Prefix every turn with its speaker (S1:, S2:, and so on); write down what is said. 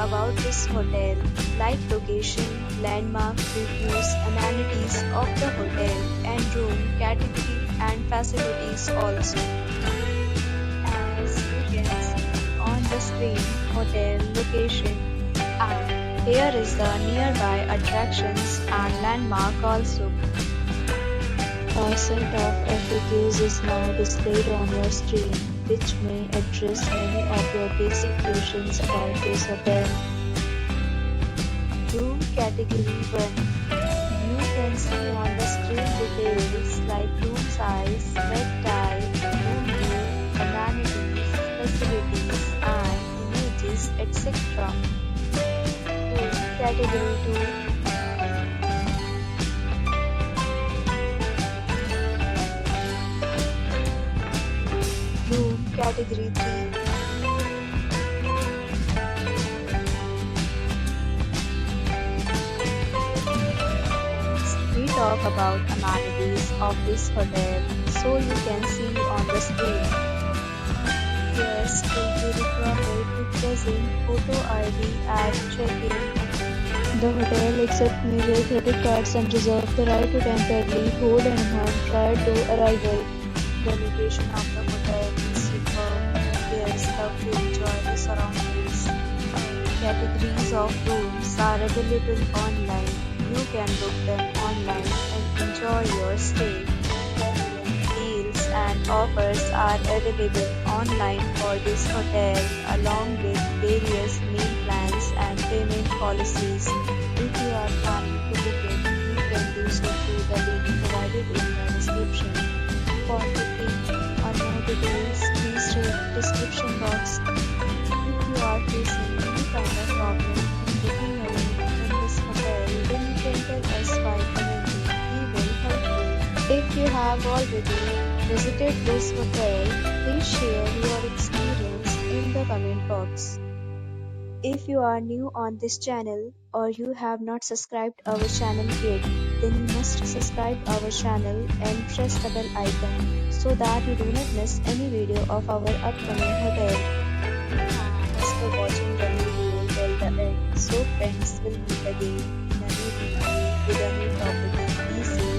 S1: about this hotel, like location, landmark, reviews, amenities of the hotel, and room category and facilities also. As you can see on the screen, hotel location. And here is the nearby attractions and landmark also. A set of FAQs is now displayed on your screen, which may address many of your basic questions about this hotel. Room Category 1. You can see on the screen details like room size, bed type, room view, amenities, facilities, and images, etc. Room Category 2. Room Category 3. We talk about amenities of this hotel, so you can see on the screen. Guests will be required to present photo ID at check-in. The hotel accepts major credit cards and reserves the right to temporarily hold an amount prior to arrival. The location of the hotel is superb. Guests love to enjoy the surroundings. Categories of rooms are available online. You can book them online and enjoy your stay. Deals and offers are available online for this hotel, along with various meal plans and payment policies. If you are planning to book it, you can do so through the link provided in the description. For booking or more details, please read the description box. If you are facing any kind of problem in booking a room in this hotel, then you can tell us by commenting. We will help you. If you have already visited this hotel, please share your experience in the comment box. If you are new on this channel or you have not subscribed our channel yet, then you must subscribe our channel and press the bell icon so that you do not miss any video of our upcoming hotel. Thanks for watching the video till the end. So friends, will meet again in a new video with a new property. Be safe.